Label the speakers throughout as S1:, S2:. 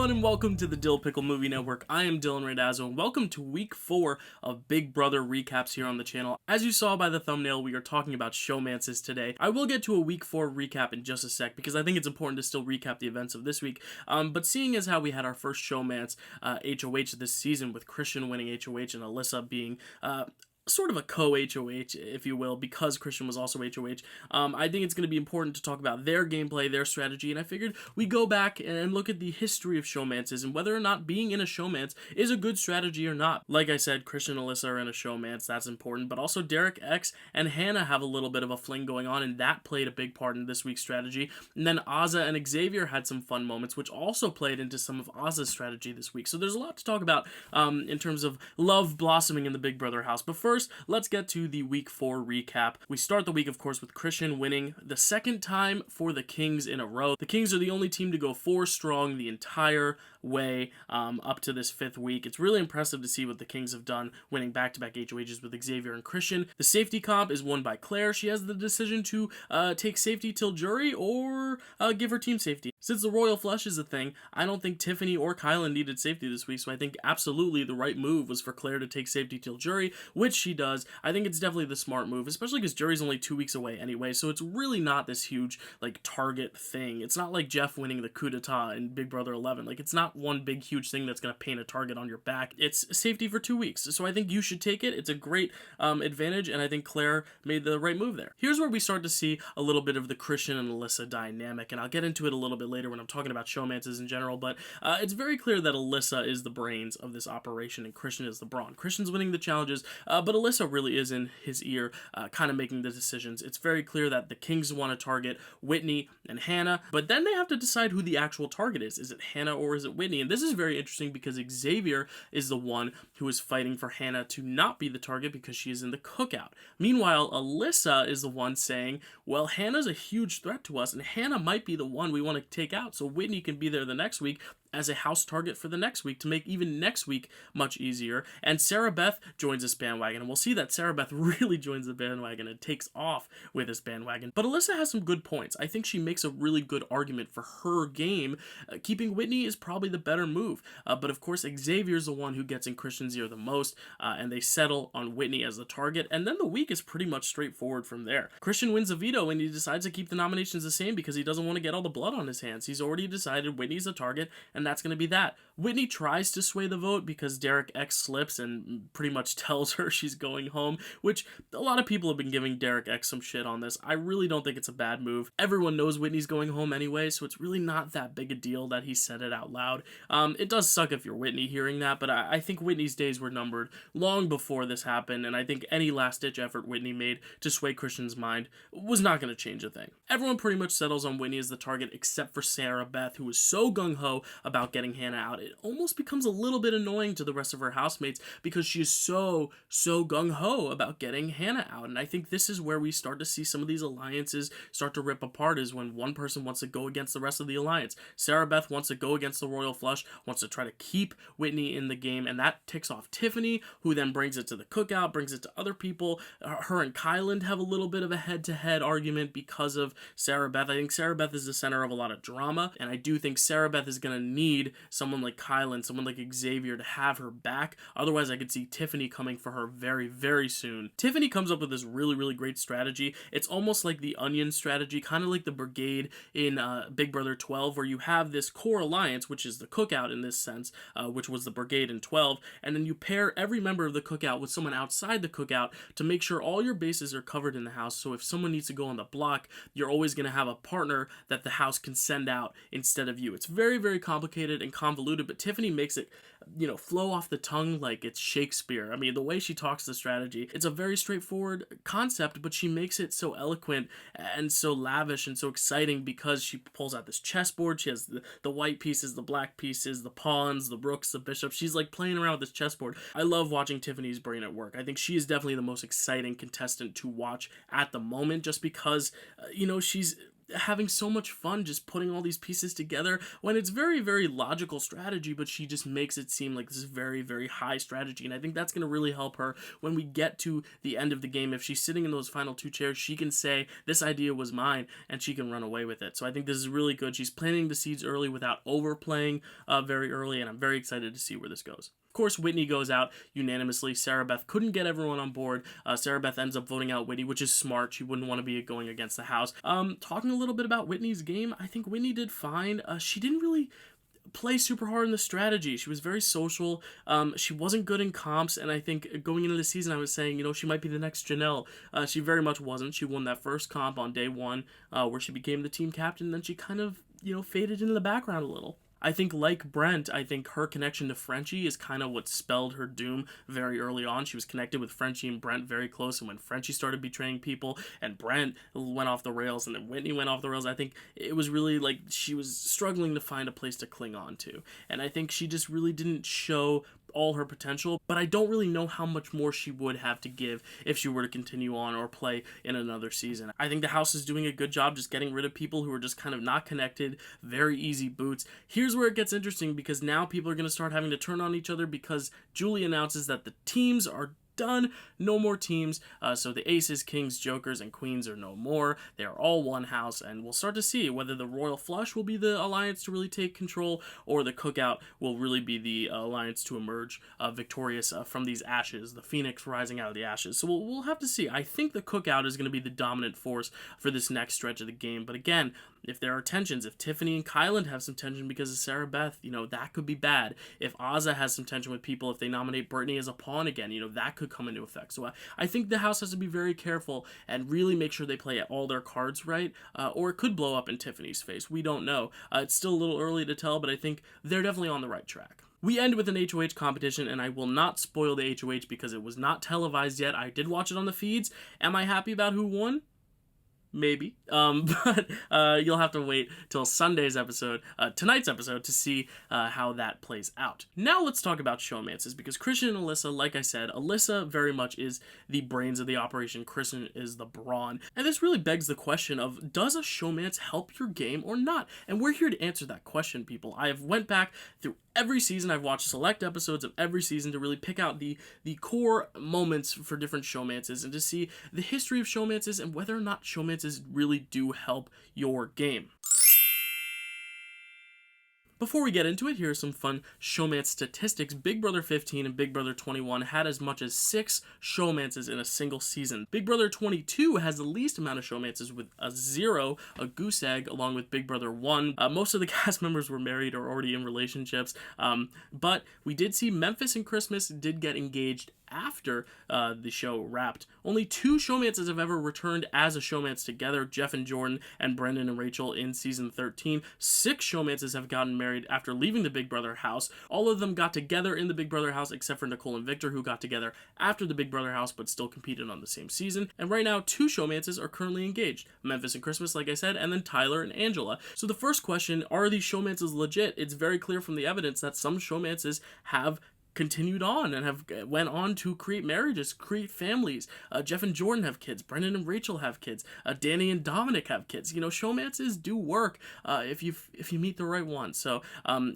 S1: everyone, and welcome to the Dill Pickle Movie Network. I am Dylan Randazzo, and welcome to week 4 of Big Brother recaps here on the channel. As you saw by the thumbnail, we are talking about Showmances today. I will get to a week 4 recap in just a sec, because I think it's important to still recap the events of this week. But seeing as how we had our first Showmance HOH this season, with Christian winning HOH and Alyssa being sort of a co-HOH, if you will, because Christian was also HOH. I think it's going to be important to talk about their gameplay, their strategy, and I figured we go back and look at the history of Showmances and whether or not being in a Showmance is a good strategy or not. Like I said, Christian and Alyssa are in a Showmance, that's important, but also Derek X and Hannah have a little bit of a fling going on, and that played a big part in this week's strategy. And then Azah and Xavier had some fun moments, which also played into some of Azah's strategy this week. So there's a lot to talk about in terms of love blossoming in the Big Brother house. But first, let's get to the week 4 recap. We start the week, of course, with Christian winning the second time for the Kings in a row. The Kings are the only team to go 4 strong the entire way up to this 5th week. It's really impressive to see what the Kings have done, winning back-to-back HOHs with Xavier and Christian. The safety comp is won by Claire. She has the decision to take safety till jury or give her team safety. Since the royal flush is a thing, I don't think Tiffany or Kylan needed safety this week, so I think absolutely the right move was for Claire to take safety till jury, which she does. I think it's definitely the smart move, especially because jury's only 2 weeks away anyway, so it's really not this huge, target thing. It's not like Jeff winning the coup d'etat in Big Brother 11. It's not one big, huge thing that's going to paint a target on your back. It's safety for 2 weeks, so I think you should take it. It's a great advantage, and I think Claire made the right move there. Here's where we start to see a little bit of the Christian and Alyssa dynamic, and I'll get into it a little bit later when I'm talking about Showmances in general, but it's very clear that Alyssa is the brains of this operation, and Christian is the brawn. Christian's winning the challenges, but Alyssa really is in his ear, kind of making the decisions. It's very clear that the Kings want to target Whitney and Hannah, but then they have to decide who the actual target is. Is it Hannah or is it Whitney? And this is very interesting because Xavier is the one who is fighting for Hannah to not be the target because she is in the cookout. Meanwhile, Alyssa is the one saying, well, Hannah's a huge threat to us, and Hannah might be the one we want to take out, so Whitney can be there the next week as a house target for the next week to make even next week much easier. And Sarah Beth joins this bandwagon, and we'll see that Sarah Beth really joins the bandwagon and takes off with this bandwagon. But Alyssa has some good points. I think she makes a really good argument for her game. Keeping Whitney is probably the better move, but of course Xavier's the one who gets in Christian's ear the most, and they settle on Whitney as the target, and then the week is pretty much straightforward from there. Christian wins a veto, and he decides to keep the nominations the same because he doesn't want to get all the blood on his hands. He's already decided Whitney's the target, and that's going to be that. Whitney tries to sway the vote because Derek X slips and pretty much tells her she's going home, which a lot of people have been giving Derek X some shit on this. I really don't think it's a bad move. Everyone knows Whitney's going home anyway, so it's really not that big a deal that he said it out loud. It does suck if you're Whitney hearing that, but I think Whitney's days were numbered long before this happened, and I think any last-ditch effort Whitney made to sway Christian's mind was not going to change a thing. Everyone pretty much settles on Whitney as the target except for Sarah Beth, who was so gung-ho about getting Hannah out. It almost becomes a little bit annoying to the rest of her housemates because she is so gung-ho about getting Hannah out. And I think this is where we start to see some of these alliances start to rip apart, is when one person wants to go against the rest of the alliance. Sarah Beth wants to go against the royal flush, wants to try to keep Whitney in the game, and that ticks off Tiffany, who then brings it to the cookout, brings it to other people. Her and Kylan have a little bit of a head-to-head argument because of Sarah Beth. I think Sarah Beth is the center of a lot of drama, and I do think Sarah Beth is going to need someone like Kylan, someone like Xavier to have her back. Otherwise, I could see Tiffany coming for her very, very soon. Tiffany comes up with this really, really great strategy. It's almost like the Onion strategy, kind of like the Brigade in Big Brother 12, where you have this core alliance, which is the cookout in this sense, which was the Brigade in 12, and then you pair every member of the cookout with someone outside the cookout to make sure all your bases are covered in the house. So if someone needs to go on the block, you're always going to have a partner that the house can send out instead of you. It's very, very complicated and convoluted, but Tiffany makes it, flow off the tongue like it's Shakespeare. I mean, the way she talks the strategy, it's a very straightforward concept, but she makes it so eloquent and so lavish and so exciting because she pulls out this chessboard. She has the white pieces, the black pieces, the pawns, the rooks, the bishops. She's playing around with this chessboard. I love watching Tiffany's brain at work. I think she is definitely the most exciting contestant to watch at the moment, just because, she's having so much fun just putting all these pieces together when it's very, very logical strategy, but she just makes it seem like this is very, very high strategy. And I think that's going to really help her when we get to the end of the game. If she's sitting in those final two chairs, she can say, this idea was mine, and she can run away with it. So I think this is really good. She's planting the seeds early without overplaying very early, and I'm very excited to see where this goes. Of course, Whitney goes out unanimously. Sarah Beth couldn't get everyone on board. Sarah Beth ends up voting out Whitney, which is smart. She wouldn't want to be going against the house. Talking a little bit about Whitney's game, I think Whitney did fine. She didn't really play super hard in the strategy. She was very social. She wasn't good in comps, and I think going into the season I was saying, she might be the next Janelle. She very much wasn't. She won that first comp on day one where she became the team captain, and then she kind of, faded into the background a little. I think, like Brent, I think her connection to Frenchie is kind of what spelled her doom very early on. She was connected with Frenchie and Brent very close, and when Frenchie started betraying people and Brent went off the rails and then Whitney went off the rails, I think it was really like she was struggling to find a place to cling on to. And I think she just really didn't show all her potential, but I don't really know how much more she would have to give if she were to continue on or play in another season. I think the house is doing a good job just getting rid of people who are just kind of not connected, very easy boots. Here's where it gets interesting, because now people are going to start having to turn on each other because Julie announces that the teams are done. No more teams. So the aces, kings, jokers, and queens are no more. They are all one house, and we'll start to see whether the royal flush will be the alliance to really take control, or the cookout will really be the alliance to emerge victorious from these ashes, the phoenix rising out of the ashes. So we'll have to see. I think the cookout is going to be the dominant force for this next stretch of the game. But again, if there are tensions, if Tiffany and Kyland have some tension because of Sarah Beth, that could be bad. If Azah has some tension with people, if they nominate Brittany as a pawn again, that could come into effect. So I think the house has to be very careful and really make sure they play all their cards right, or it could blow up in Tiffany's face. We don't know. It's still a little early to tell, but I think they're definitely on the right track. We end with an HOH competition, and I will not spoil the HOH because it was not televised yet. I did watch it on the feeds. Am I happy about who won? Maybe. But you'll have to wait till Sunday's episode, tonight's episode, to see how that plays out. Now let's talk about Showmances, because Christian and Alyssa, like I said, Alyssa very much is the brains of the operation, Christian is the brawn. And this really begs the question of, does a showmance help your game or not? And we're here to answer that question, people. I have went back through every season. I've watched select episodes of every season to really pick out the core moments for different showmances and to see the history of showmances and whether or not showmances really do help your game. Before we get into it, here are some fun showmance statistics. Big Brother 15 and Big Brother 21 had as much as 6 showmances in a single season. Big Brother 22 has the least amount of showmances with a 0, a goose egg, along with Big Brother 1. Most of the cast members were married or already in relationships, but we did see Memphis and Christmas did get engaged after the show wrapped. Only 2 showmances have ever returned as a showmance together, Jeff and Jordan and Brendan and Rachel in season 13. 6 showmances have gotten married after leaving the Big Brother house. All of them got together in the Big Brother house except for Nicole and Victor, who got together after the Big Brother house but still competed on the same season. And right now 2 showmances are currently engaged, Memphis and Christmas, like I said, and then Tyler and Angela. So the first question, are these showmances legit? It's very clear from the evidence that some showmances have continued on and have went on to create marriages, create families. Jeff and Jordan have kids. Brendan and Rachel have kids. Danny and Dominic have kids. Showmances do work if you meet the right one. So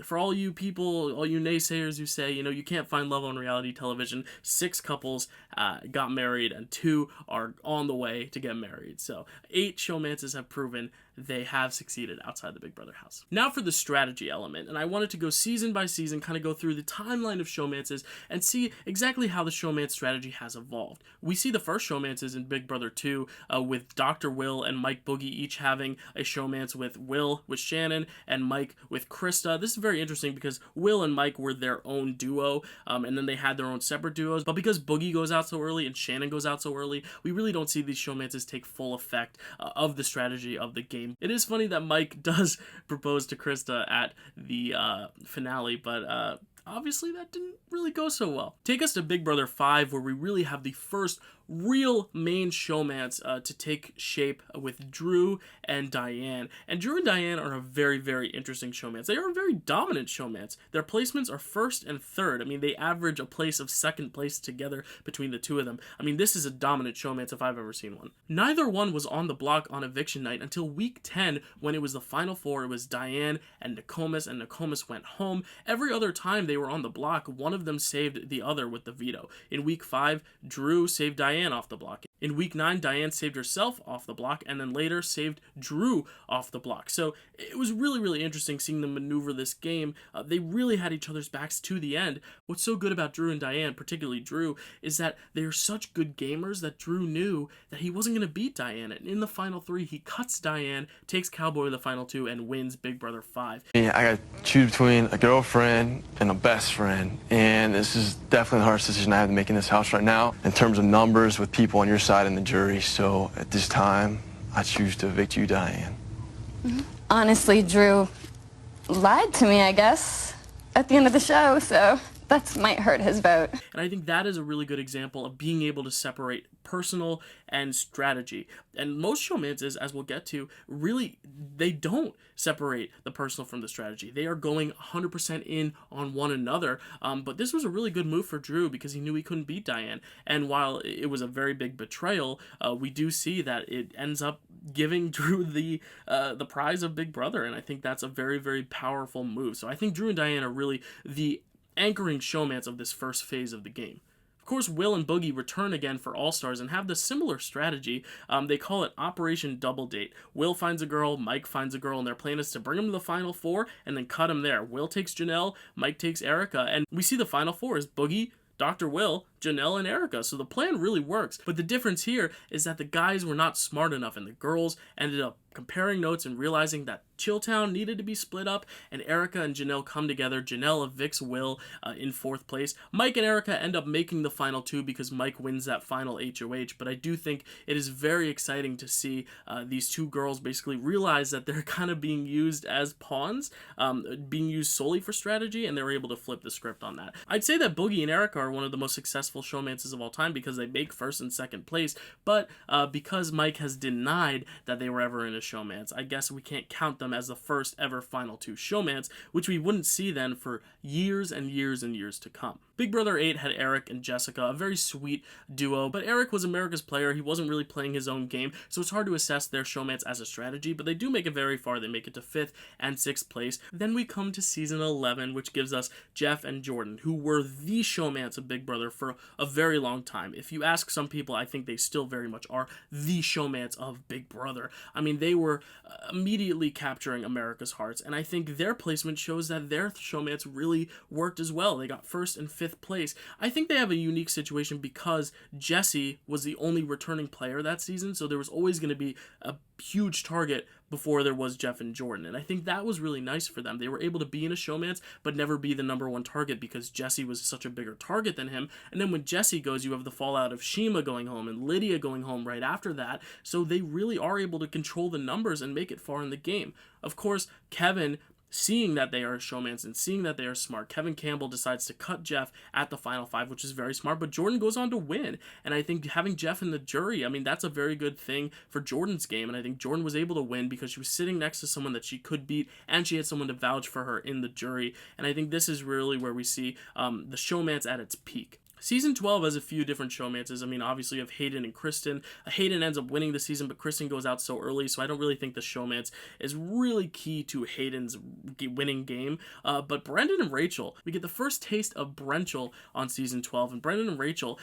S1: for all you people, all you naysayers who say, you can't find love on reality television, 6 couples got married and 2 are on the way to get married. So 8 showmances have proven they have succeeded outside the Big Brother house. Now for the strategy element, and I wanted to go season by season, kind of go through the timeline of showmances and see exactly how the showmance strategy has evolved. We see the first showmances in Big Brother 2 with Dr. Will and Mike Boogie each having a showmance with Will with Shannon and Mike with Krista. This is very interesting because Will and Mike were their own duo, and then they had their own separate duos, but because Boogie goes out so early and Shannon goes out so early, we really don't see these showmances take full effect of the strategy of the game. It is funny that Mike does propose to Krista at the finale, but obviously that didn't really go so well. Take us to Big Brother 5, where we really have the first real main showmance to take shape with Drew and Diane. And Drew and Diane are a very, very interesting showmance. They are a very dominant showmance. Their placements are first and third. I mean, they average a place of second place together between the two of them. I mean, this is a dominant showmance if I've ever seen one. Neither one was on the block on eviction night until week 10 when it was the final four. It was Diane and Nokomis went home. Every other time they were on the block, one of them saved the other with the veto. In week 5, Drew saved Diane off the block. In week 9, Diane saved herself off the block, and then later saved Drew off the block. So it was really, really interesting seeing them maneuver this game. They really had each other's backs to the end. What's so good about Drew and Diane, particularly Drew, is that they are such good gamers that Drew knew that he wasn't going to beat Diane. And in the final 3, he cuts Diane, takes Cowboy in the final 2, and wins Big Brother 5.
S2: I got to choose between a girlfriend and a best friend, and this is definitely the hardest decision I have to make in this house right now in terms of numbers with people on your side in the jury. So at this time, I choose to evict you, Diane.
S3: Honestly, Drew lied to me, I guess, at the end of the show, so that might hurt his vote.
S1: And I think that is a really good example of being able to separate personal and strategy. And most showmances, as we'll get to, really, they don't separate the personal from the strategy. They are going 100% in on one another. But this was a really good move for Drew because he knew he couldn't beat Diane. And while it was a very big betrayal, we do see that it ends up giving Drew the prize of Big Brother. And I think that's a very, very powerful move. So I think Drew and Diane are really the anchoring showmance of this first phase of the game. Of course, Will and Boogie return again for All-Stars and have the similar strategy. They call it Operation Double Date. Will finds a girl, Mike finds a girl, and their plan is to bring them to the Final Four and then cut them there. Will takes Janelle, Mike takes Erica, and we see the Final Four is Boogie, Dr. Will, Janelle, and Erica. So the plan really works. But the difference here is that the guys were not smart enough, and the girls ended up comparing notes and realizing that Chilltown needed to be split up, and Erica and Janelle come together. Janelle evicts Will in 4th place. Mike and Erica end up making the final 2 because Mike wins that final HOH, but I do think it is very exciting to see these two girls basically realize that they're kind of being used as pawns, being used solely for strategy, and they were able to flip the script on that. I'd say that Boogie and Erica are one of the most successful showmances of all time because they make 1st and 2nd place, but because Mike has denied that they were ever in a showmance, I guess we can't count them as the first ever final 2 showmance, which we wouldn't see then for years and years and years to come. Big Brother 8 had Eric and Jessica, a very sweet duo, but Eric was America's player. He wasn't really playing his own game, so it's hard to assess their showmance as a strategy, but they do make it very far. They make it to 5th and 6th place. Then we come to season 11, which gives us Jeff and Jordan, who were the showmance of Big Brother for a very long time. If you ask some people, I think they still very much are the showmance of Big Brother. I mean, they were immediately capturing America's hearts, and I think their placement shows that their showmance really worked as well. They got 1st and 5th place. I think they have a unique situation because Jesse was the only returning player that season, so there was always going to be a huge target before there was Jeff and Jordan, and I think that was really nice for them. They were able to be in a showmance but never be the number 1 target because Jesse was such a bigger target than him, and then when Jesse goes, you have the fallout of Shima going home and Lydia going home right after that, so they really are able to control the numbers and make it far in the game. Of course, Kevin, seeing that they are a showmance and seeing that they are smart, Kevin Campbell decides to cut Jeff at the final 5, which is very smart, but Jordan goes on to win. And I think having Jeff in the jury, I mean, that's a very good thing for Jordan's game, and I think Jordan was able to win because she was sitting next to someone that she could beat, and she had someone to vouch for her in the jury, and I think this is really where we see the showmance at its peak. Season 12 has a few different showmances. I mean, obviously you have Hayden and Kristen. Hayden ends up winning the season, but Kristen goes out so early, so I don't really think the showmance is really key to Hayden's winning game. But Brendan and Rachel, we get the first taste of Brenchel on season 12, and Brendan and Rachel,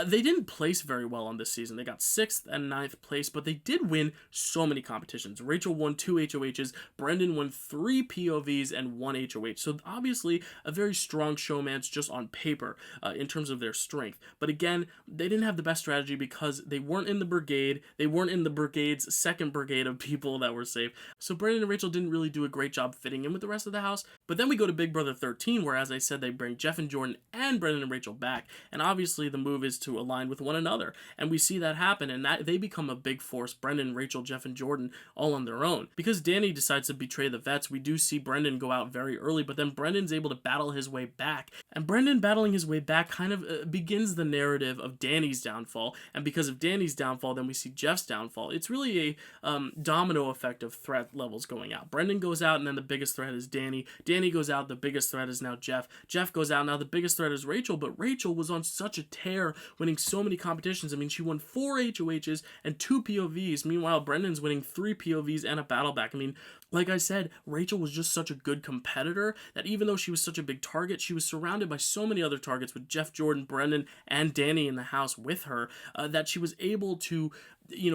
S1: they didn't place very well on this season. They got 6th and 9th place, but they did win so many competitions. Rachel won 2 HOHs, Brendan won 3 POVs and 1 HOH, so obviously a very strong showmance just on paper in terms of their strength. But again, they didn't have the best strategy because they weren't in the brigade. They weren't in the brigade's 2nd brigade of people that were safe. So Brendan and Rachel didn't really do a great job fitting in with the rest of the house. But then we go to Big Brother 13, where, as I said, they bring Jeff and Jordan and Brendan and Rachel back. And obviously the move is to align with one another. And we see that happen, and that they become a big force. Brendan, Rachel, Jeff, and Jordan all on their own. Because Danny decides to betray the vets, we do see Brendan go out very early, but then Brendan's able to battle his way back. And Brendan battling his way back kind of begins the narrative of Danny's downfall, and because of Danny's downfall, then we see Jeff's downfall. It's really a domino effect of threat levels going out. Brendan goes out, and then the biggest threat is Danny. Danny goes out, the biggest threat is now Jeff. Jeff goes out, now the biggest threat is Rachel, but Rachel was on such a tear, winning so many competitions. I mean, she won 4 HOHs and 2 POVs. Meanwhile, Brendan's winning 3 POVs and a battle back. I mean, like I said, Rachel was just such a good competitor that even though she was such a big target, she was surrounded by so many other targets with Jeff, Jordan, Brendan, and Danny in the house with her, that she was able to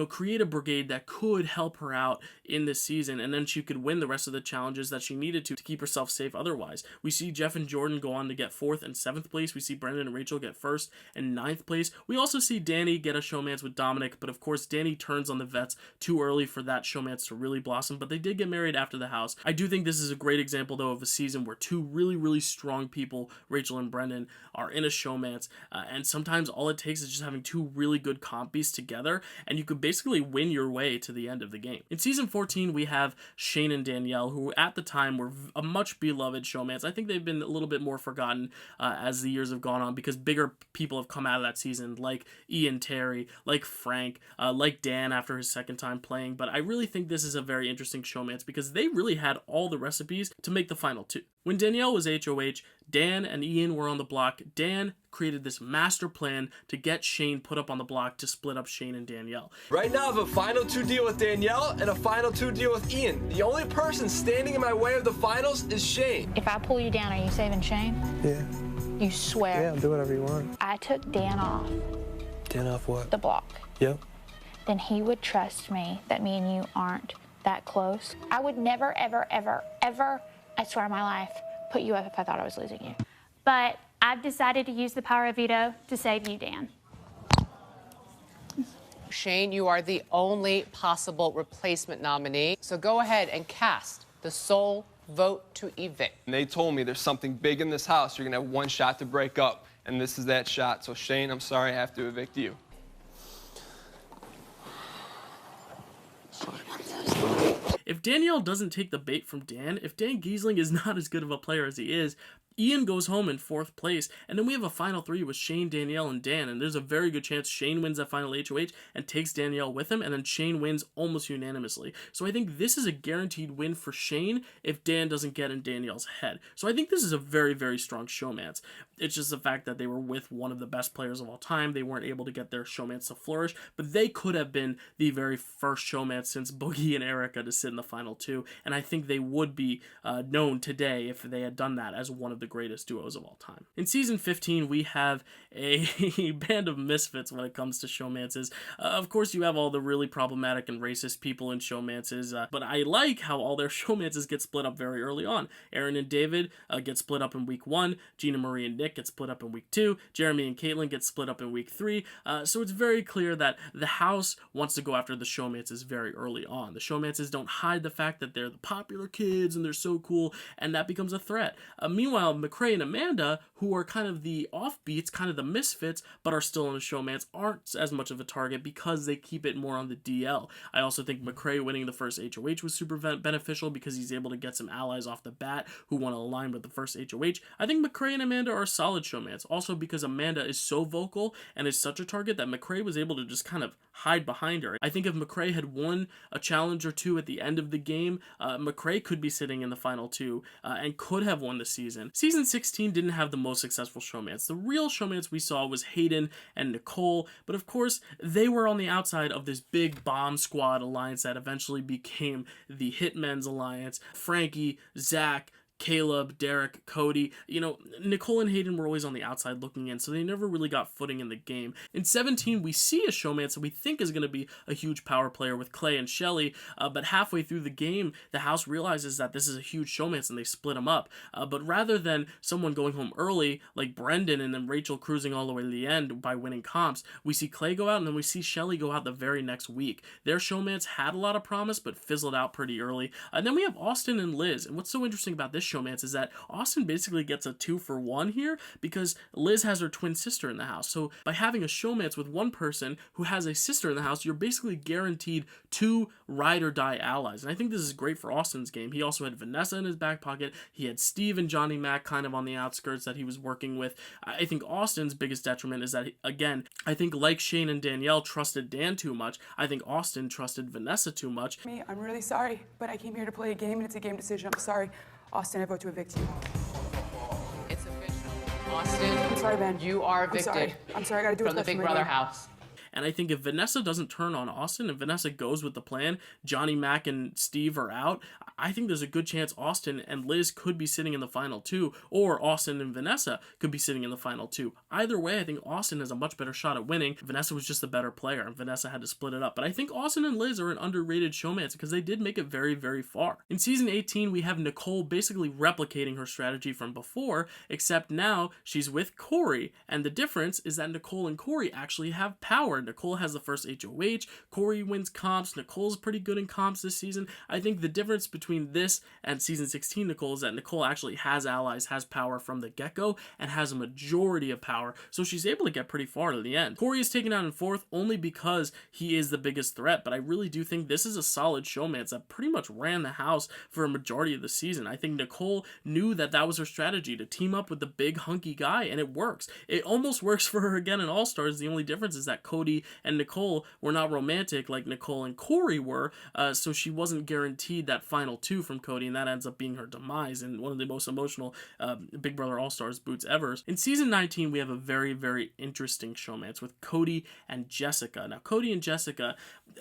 S1: create a brigade that could help her out in this season, and then she could win the rest of the challenges that she needed to keep herself safe otherwise. We see Jeff and Jordan go on to get 4th and 7th place. We see Brendan and Rachel get 1st and 9th place. We also see Danny get a showmance with Dominic, but of course Danny turns on the vets too early for that showmance to really blossom, but they did get married after the house. I do think this is a great example though of a season where 2 really, really strong people, Rachel and Brendan, are in a showmance, and sometimes all it takes is just having 2 really good comp beasts together, and you could basically win your way to the end of the game. In season 14, we have Shane and Danielle, who at the time were a much beloved showmance. I think they've been a little bit more forgotten as the years have gone on, because bigger people have come out of that season, like Ian Terry, like Frank, like Dan after his 2nd time playing. But I really think this is a very interesting showmance because they really had all the recipes to make the final 2. When Danielle was HOH, Dan and Ian were on the block. Dan created this master plan to get Shane put up on the block to split up Shane and Danielle.
S4: Right now I have a final 2 deal with Danielle and a final 2 deal with Ian. The only person standing in my way of the finals is Shane.
S5: If I pull you down, are you saving Shane?
S4: Yeah.
S5: You swear?
S4: Yeah, I'll do whatever you want.
S5: I took Dan off
S4: Dan off what?
S5: the block.
S4: Yep.
S5: Then he would trust me that me and you aren't that close. I would never, ever, ever, ever, I swear on my life, put you up if I thought I was losing you. But I've decided to use the power of veto to save you, Dan.
S6: Shane, you are the only possible replacement nominee. So go ahead and cast the sole vote to evict.
S4: And they told me there's something big in this house. You're going to have 1 shot to break up. And this is that shot. So, Shane, I'm sorry I have to evict you.
S1: If Danielle doesn't take the bait from Dan, if Dan Giesling is not as good of a player as he is, Ian goes home in 4th place, and then we have a final 3 with Shane, Danielle, and Dan, and there's a very good chance Shane wins that final HOH and takes Danielle with him, and then Shane wins almost unanimously. So I think this is a guaranteed win for Shane if Dan doesn't get in Danielle's head. So I think this is a very, very strong showmance. It's just the fact that they were with one of the best players of all time. They weren't able to get their showmance to flourish, but they could have been the very first showmance since Boogie and Erica to sit in the final 2, and I think they would be known today if they had done that as one of the greatest duos of all time. In season 15, we have a band of misfits when it comes to showmances. Of course, you have all the really problematic and racist people in showmances, but I like how all their showmances get split up very early on. Aaron and David get split up in week 1, Gina Marie and Nick get split up in week 2, Jeremy and Caitlin get split up in week 3, so it's very clear that the house wants to go after the showmances very early on. The showmances don't hide the fact that they're the popular kids and they're so cool, and that becomes a threat. Meanwhile, McCrae and Amanda, who are kind of the offbeats, kind of the misfits, but are still in the showmance, aren't as much of a target because they keep it more on the DL. I also think McCrae winning the first HOH was super beneficial because he's able to get some allies off the bat who want to align with the first HOH. I think McCrae and Amanda are solid showmance, also because Amanda is so vocal and is such a target that McCrae was able to just kind of hide behind her. I think if McCrae had won a challenge or 2 at the end of the game, McCrae could be sitting in the final 2 and could have won the season. Season 16 didn't have the most successful showmance. The real showmance we saw was Hayden and Nicole, but of course they were on the outside of this big bomb squad alliance that eventually became the Hitmen's alliance. Frankie, Zach, Caleb, Derek, Cody, Nicole and Hayden were always on the outside looking in, so they never really got footing in the game. In 17, we see a showmance that we think is going to be a huge power player with Clay and Shelly, but halfway through the game, the house realizes that this is a huge showmance and they split them up. But rather than someone going home early, like Brendan, and then Rachel cruising all the way to the end by winning comps, we see Clay go out and then we see Shelly go out the very next week. Their showmance had a lot of promise, but fizzled out pretty early. And then we have Austin and Liz, and what's so interesting about this showmance is that Austin basically gets a 2-for-1 here because Liz has her twin sister in the house. So by having a showmance with one person who has a sister in the house, you're basically guaranteed 2 ride or die allies. And I think this is great for Austin's game. He also had Vanessa in his back pocket. He had Steve and Johnny Mac kind of on the outskirts that he was working with. I think Austin's biggest detriment is that, again, I think like Shane and Danielle trusted Dan too much, I think Austin trusted Vanessa too much.
S7: I'm really sorry, but I came here to play a game and it's a game decision. I'm sorry. Austin, I vote to evict you.
S6: It's official. Austin,
S7: I'm sorry, Ben.
S6: you are evicted.
S7: I'm sorry, I gotta do
S6: from the
S7: what's best
S6: Big
S7: for my
S6: Brother
S7: game.
S6: house.
S1: And I think if Vanessa doesn't turn on Austin and Vanessa goes with the plan, Johnny Mac and Steve are out, I think there's a good chance Austin and Liz could be sitting in the final 2, or Austin and Vanessa could be sitting in the final 2. Either way, I think Austin has a much better shot at winning. Vanessa was just a better player, and Vanessa had to split it up. But I think Austin and Liz are an underrated showmance because they did make it very, very far. In season 18, we have Nicole basically replicating her strategy from before, except now she's with Corey. And the difference is that Nicole and Corey actually have power. Nicole has the first HOH, Corey wins comps, Nicole's pretty good in comps this season. I think the difference between this and season 16 Nicole is that Nicole actually has allies, has power from the get-go, and has a majority of power, so she's able to get pretty far to the end. Corey is taken out in 4th only because he is the biggest threat, but I really do think this is a solid showmance that pretty much ran the house for a majority of the season. I think Nicole knew that that was her strategy, to team up with the big hunky guy, and it works. It almost works for her again in All-Stars. The only difference is that Cody and Nicole were not romantic like Nicole and Corey were, so she wasn't guaranteed that final 2 from Cody, and that ends up being her demise in one of the most emotional Big Brother All-Stars boots ever. In season 19, we have a very, very interesting showmance with Cody and Jessica. Now, Cody and Jessica,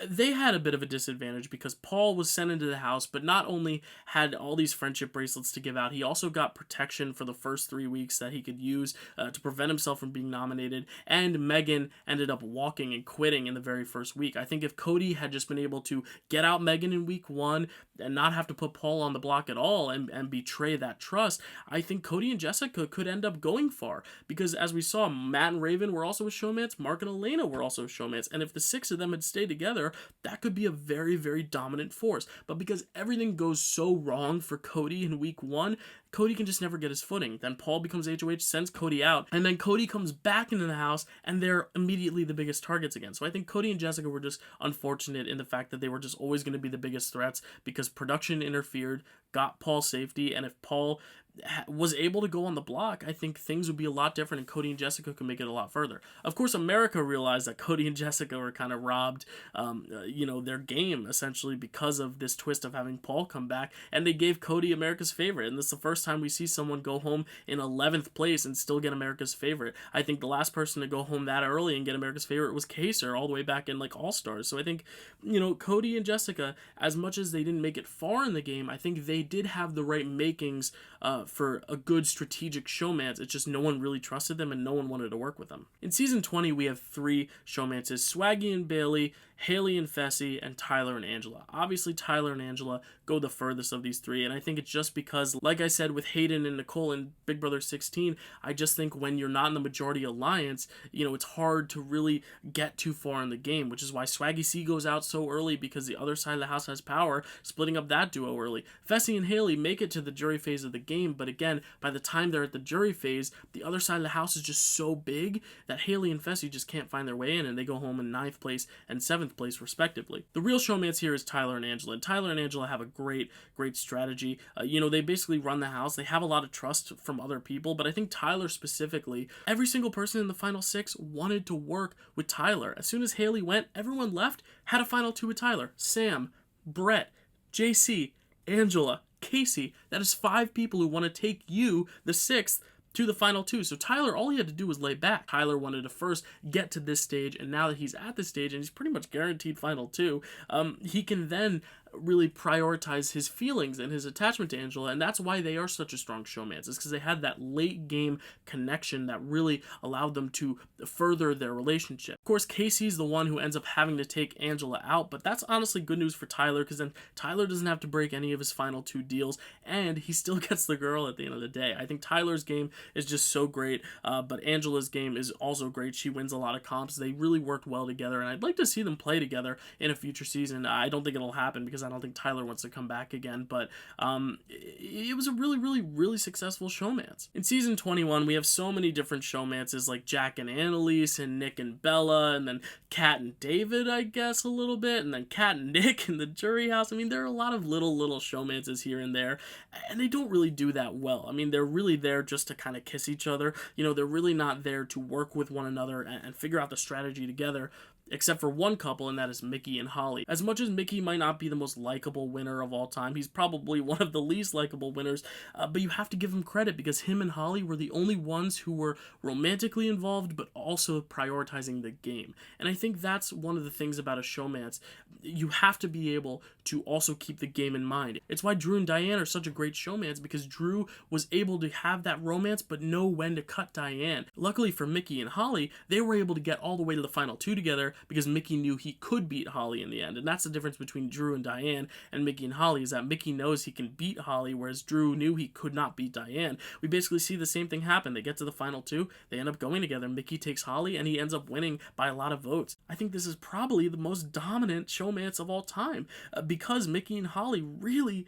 S1: they had a bit of a disadvantage because Paul was sent into the house, but not only had all these friendship bracelets to give out, he also got protection for the first 3 weeks that he could use to prevent himself from being nominated, and Megan ended up walking and quitting in the very first week. I think if Cody had just been able to get out Megan in week 1 and not have to put Paul on the block at all and betray that trust, I think Cody and Jessica could end up going far, because as we saw, Matt and Raven were also a showmance, Mark and Elena were also a showmance, and if the 6 of them had stayed together, that could be a very, very dominant force. But because everything goes so wrong for Cody in week 1, Cody can just never get his footing. Then Paul becomes HOH, sends Cody out, and then Cody comes back into the house, and they're immediately the biggest targets again. So I think Cody and Jessica were just unfortunate in the fact that they were just always going to be the biggest threats because production interfered, got Paul safety, and if Paul was able to go on the block, I think things would be a lot different and Cody and Jessica could make it a lot further. Of course, America realized that Cody and Jessica were kind of robbed, their game essentially because of this twist of having Paul come back, and they gave Cody America's favorite, and this is the first time we see someone go home in 11th place and still get America's favorite. I think the last person to go home that early and get America's favorite was Kaser all the way back in like All-Stars. So I think, Cody and Jessica, as much as they didn't make it far in the game, I think they did have the right makings for a good strategic showmance. It's just no one really trusted them and no one wanted to work with them. In season 20, we have 3 showmances: Swaggy and Bailey, Haley and Fessy, and Tyler and Angela. Obviously, Tyler and Angela go the furthest of these 3, and I think it's just because, like I said, with Hayden and Nicole in Big Brother 16, I just think when you're not in the majority alliance, it's hard to really get too far in the game, which is why Swaggy C goes out so early, because the other side of the house has power, splitting up that duo early. Fessy and Haley make it to the jury phase of the game, but again, by the time they're at the jury phase, the other side of the house is just so big that Haley and Fessy just can't find their way in, and they go home in 9th place and 7th place respectively. The real showmance here is Tyler and Angela, and Tyler and Angela have a great strategy. They basically run the house. They have a lot of trust from other people, but I think Tyler specifically, every single person in the final 6 wanted to work with Tyler. As soon as Haley went, everyone left had a final 2 with Tyler. Sam, Brett, JC, Angela, Casey. That is 5 people who want to take you, the 6th, to the final 2. So Tyler, all he had to do was lay back. Tyler wanted to first get to this stage, and now that he's at this stage and he's pretty much guaranteed final 2, he can then really prioritize his feelings and his attachment to Angela, and that's why they are such a strong showmance. It's because they had that late game connection that really allowed them to further their relationship. Of course, Casey's the one who ends up having to take Angela out, but that's honestly good news for Tyler, because then Tyler doesn't have to break any of his final 2 deals, and he still gets the girl at the end of the day. I think Tyler's game is just so great, but Angela's game is also great. She wins a lot of comps. They really worked well together, and I'd like to see them play together in a future season. I don't think it'll happen because I don't think Tyler wants to come back again, but it was a really successful showmance. In season 21, we have so many different showmances like Jack and Annalise and Nick and Bella, and then Kat and David, I guess, a little bit, and then Kat and Nick in the jury house. I mean, there are a lot of little showmances here and there, and they don't really do that well. I mean, they're really there just to kind of kiss each other. You know, they're really not there to work with one another and figure out the strategy together, except for one couple, and that is Mickey and Holly. As much as Mickey might not be the most likable winner of all time, he's probably one of the least likable winners, but you have to give him credit because him and Holly were the only ones who were romantically involved, but also prioritizing the game. And I think that's one of the things about a showmance. You have to be able to also keep the game in mind. It's why Drew and Diane are such a great showmance, because Drew was able to have that romance, but know when to cut Diane. Luckily for Mickey and Holly, they were able to get all the way to the final two together, because Mickey knew he could beat Holly in the end. And that's the difference between Drew and Diane and Mickey and Holly, is that Mickey knows he can beat Holly, whereas Drew knew he could not beat Diane. We basically see the same thing happen. They get to the final two, they end up going together. Mickey takes Holly, and he ends up winning by a lot of votes. I think this is probably the most dominant showmance of all time, because Mickey and Holly really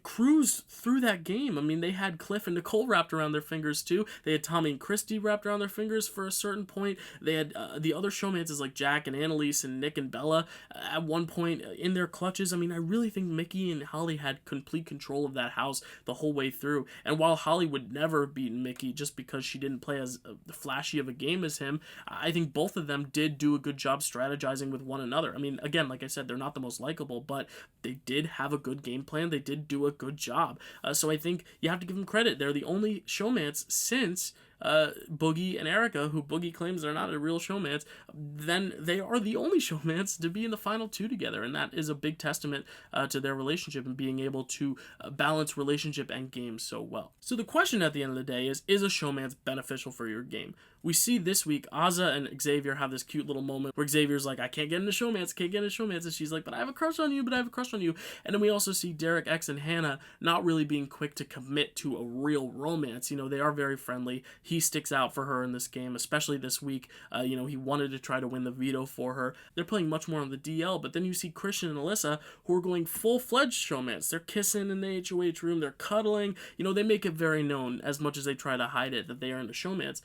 S1: cruised through that game. I mean, they had Cliff and Nicole wrapped around their fingers too. They had Tommy and Christy wrapped around their fingers for a certain point. They had the other showmances like Jack and Annalise and Nick and Bella at one point in their clutches. I mean, I really think Mickey and Holly had complete control of that house the whole way through. And while Holly would never beat Mickey just because she didn't play as flashy of a game as him, I think both of them did do a good job strategizing with one another. I mean, again, like I said, they're not the most likable, but they did have a good game plan. They did do a good job. So I think you have to give them credit. They're the only showmance since Boogie and Erica, who Boogie claims they're not a real showmance, then they are the only showmance to be in the final two together, and that is a big testament to their relationship and being able to balance relationship and game so well. So the question at the end of the day is a showmance beneficial for your game? We see this week Azza and Xavier have this cute little moment where Xavier's like, I can't get into showmance, and she's like, but I have a crush on you, And then we also see Derek X and Hannah not really being quick to commit to a real romance. You know, they are very friendly. He sticks out for her in this game, especially this week. You know, he wanted to try to win the veto for her. They're playing much more on the DL, but then you see Christian and Alyssa, who are going full-fledged showmance. They're kissing in the HOH room, they're cuddling. You know, they make it very known, as much as they try to hide it, that they are in a showmance.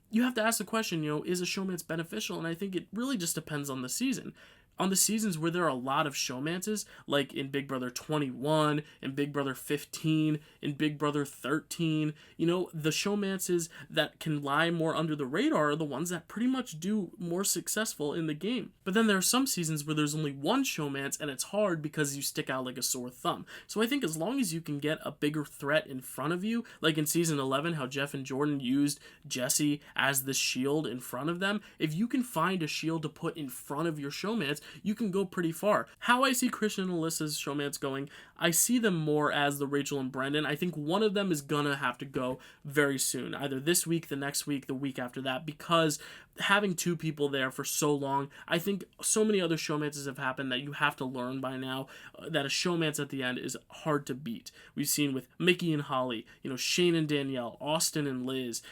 S1: You have to ask the question, you know, is a showmance beneficial? And I think it really just depends on the season. On the seasons where there are a lot of showmances, like in Big Brother 21, in Big Brother 15, in Big Brother 13, you know, the showmances that can lie more under the radar are the ones that pretty much do more successful in the game. But then there are some seasons where there's only one showmance and it's hard because you stick out like a sore thumb. So I think as long as you can get a bigger threat in front of you, like in season 11, how Jeff and Jordan used Jesse as the shield in front of them, if you can find a shield to put in front of your showmance, you can go pretty far. How I see Christian and Alyssa's showmance going, I see them more as the Rachel and Brendan. I think one of them is gonna have to go very soon, either this week, the next week, the week after that, because having two people there for so long, I think so many other showmances have happened that you have to learn by now that a showmance at the end is hard to beat. We've seen with Mickey and Holly, you know, Shane and Danielle, Austin and Liz,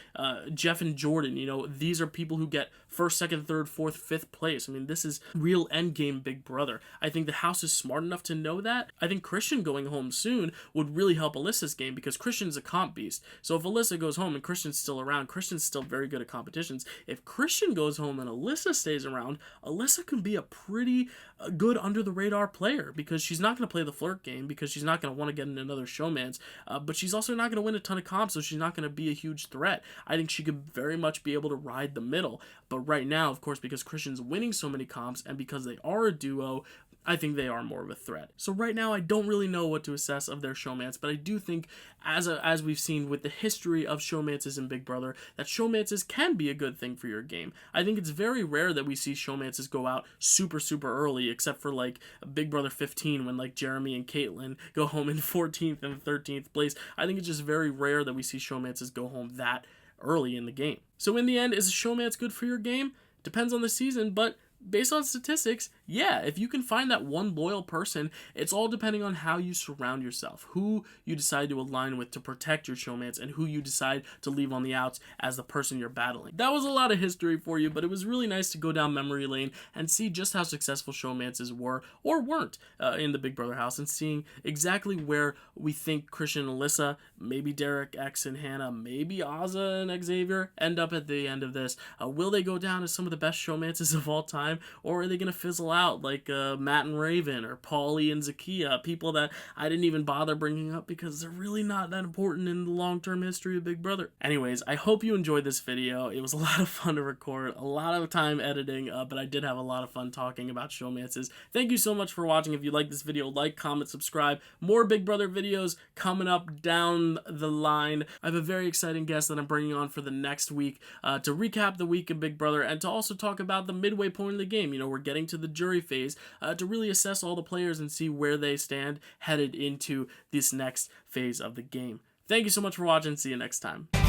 S1: Jeff and Jordan, you know, these are people who get first, second, third, fourth, fifth place. I mean, this is real endgame Big Brother. I think the house is smart enough to know that. I think Christian going home soon would really help Alyssa's game, because Christian's a comp beast. So if Alyssa goes home and Christian's still around, Christian's still very good at competitions. If Christian goes home and Alyssa stays around, Alyssa can be a pretty good under the radar player, because she's not going to play the flirt game, because she's not going to want to get in another showmance, but she's also not going to win a ton of comps, so she's not going to be a huge threat. I think she could very much be able to ride the middle. But right now, of course, because Christian's winning so many comps and because they are a duo, I think they are more of a threat. So right now, I don't really know what to assess of their showmance, but I do think, as we've seen with the history of showmances in Big Brother, that showmances can be a good thing for your game. I think it's very rare that we see showmances go out super early, except for like Big Brother 15, when like Jeremy and Caitlyn go home in 14th and 13th place. I think it's just very rare that we see showmances go home that early in the game. So in the end, is a showmance good for your game? Depends on the season, but based on statistics, yeah, if you can find that one loyal person, it's all depending on how you surround yourself, who you decide to align with to protect your showmance, and who you decide to leave on the outs as the person you're battling. That was a lot of history for you, but it was really nice to go down memory lane and see just how successful showmances were or weren't in the Big Brother house, and seeing exactly where we think Christian and Alyssa, maybe Derek, X, and Hannah, maybe Ozza and Xavier end up at the end of this. Will they go down as some of the best showmances of all time, or are they going to fizzle out like Matt and Raven, or Paulie and Zakiya, people that I didn't even bother bringing up because they're really not that important in the long-term history of Big Brother. Anyways, I hope you enjoyed this video. It was a lot of fun to record, a lot of time editing, but I did have a lot of fun talking about showmances. Thank you so much for watching. If you like this video, like, comment, subscribe. More Big Brother videos coming up down the line. I have a very exciting guest that I'm bringing on for the next week to recap the week of Big Brother, and to also talk about the midway point of the game. You know, we're getting to the jury phase to really assess all the players and see where they stand headed into this next phase of the game. Thank you so much for watching. See you next time.